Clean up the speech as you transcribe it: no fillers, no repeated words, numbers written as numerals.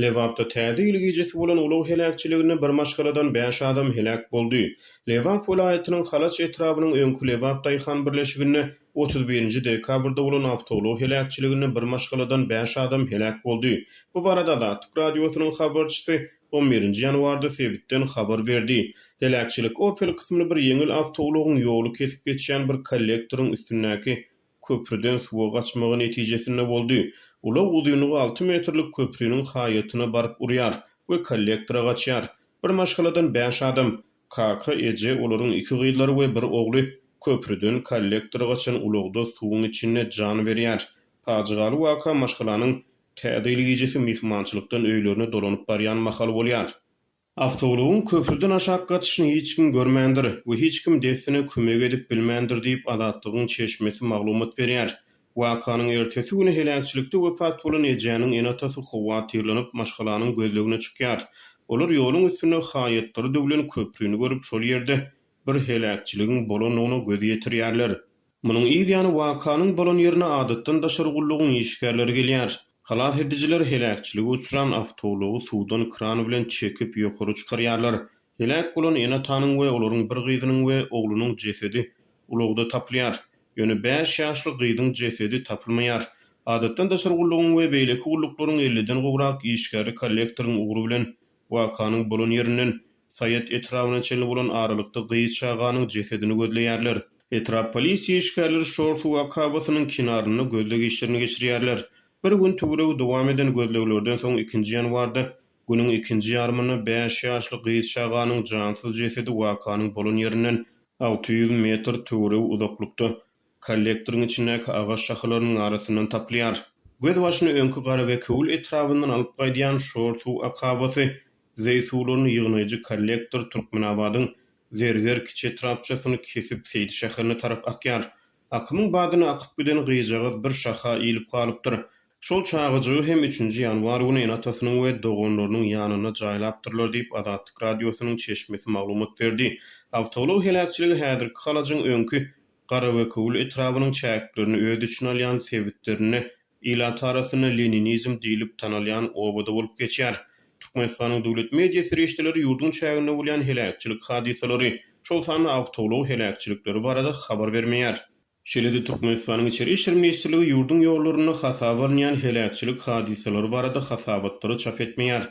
Lewapda täze ýyly gejesi bolan uluw helakçylygyny bir maşgaladan 5 adam helak boldy. Lewap welaýatynyň Halaç etrawynyň öňkü Lewap daýhan birleşiginde 31-nji dekabrda bolan awtoluw helakçylygyny bir maşgaladan 5 adam helak boldy. Bu barada Azatlyk radiosynyň habarçysy 11-nji ýanwarda Sewitden habar berdi. Helakçylyk Opel kysmly bir ýeňil awtoluwyň ýoly kesip geçýän bir kollektoryň üstündäki köprüden suwa gaçmagy netijesinde boldy. Ulaw uzynygy 6 metrlik köprüniň haýatyna baryp urýar we kollektora gaçýar. Bir maşgaladan 5 adam, kaka eje olaryň 2 gyýlary we bir ogly köprüden kollektora gaçan ulawda suwuň içinde jan berýär. Paçygaly waka maşgalanyň täze gejesi mihmançylykdan öýlerine dolanyp barýan mahaly bolýar. Awtoluwyň köprüden aşağı gaçyşyny hiç kim görmändir we hiç kim desine kömek edip bilmändir diýip Azatlygyň çeşmesi maglumat berýär. Wakanyň ertesi güni helakçylykda wepat bolan ejäniň enatasy Hawa tyrlanyp maşgalanyň gözlegine çykýar. Olar ýoluň üstüne haýatlary döwlen köprüni görüp şol ýerde bir helakçylygyň bolanyny göz ýetirýärler. Munyň ýa-ni wakanyň bolan ýerine adatdan daşargullygyň işgärleri gelýär. Halas edijiler helakçylygy uçuran awtoluwy suwdan kran bilen çekip ýokary çykarýarlar. Helak bolan enatanyň we olaryň bir gyzynyň we oglunyň jesedi ulawda tapylýar. Ýöne 5 ýaşly gyzyň jesedi tapylmaýar. Adatdan daşargullygyň we beýleki gullyklaryň 50-den gowrak işgäri kollektoryň ugry bilen wakanyň bolan ýerinden Sayet etrawyna çenli bolan aralykda gyýy çaganyň jesedini gözleýärler. Etrap polisiýa işgärleri şortu wakawasynyň kinaryny gözlegi işlerini geçirýärler. Bir gün töwerew dowam eden gözleglerden soň 2-nji ýanwarda günüň 2-nji ýarmyny 5 ýaşly gyýy çaganyň jansyz jesedi wakanyň bolan ýerinden 600 metr töwerew uzaklykda kollektoryň içindäki agaç şahalarynyň arasyndan tapylýar. Göz başyny öňkü gara we köwül etrawyndan alyp gaýdýan şortu akawasy zeýsuwlaryny ýygnaýjy kollektor Türkmenabadyň Zerger kiçi etrapçasyny kesip Seydi şäherine tarap akýar. Akymyň badyna akyp giden gyýjagy bir şaha ýylyp galypdyr. Şol çağıjy hem 3-nji ýanwar güni enatasynyň we doganlarynyň ýanyna jaýlapdyrlar diýip Azatlyk radiosynyň çeşmesi maglumat berdi. Awtoluw helakçylygy häzirki haladyň öňkü gara we köwül etrawynyň çäklerini öz içine alýan Sewitlerini ilat arasyna Leninizm diýilip tanalýan obada bolup geçýär. Türkmenistanyň döwlet mediýasy reşteleri ýurdun çägine bolýan helakçylyk hadiseleri, şol sany awtoluw helakçylykları barada habar bermeýär. Şeýle-de Türkmenistanyň içeri işler ministrligi ýurdun ýollaryny hasaba alýan helakçylyk hadiseleri barada hasabatlary çap etmeýär.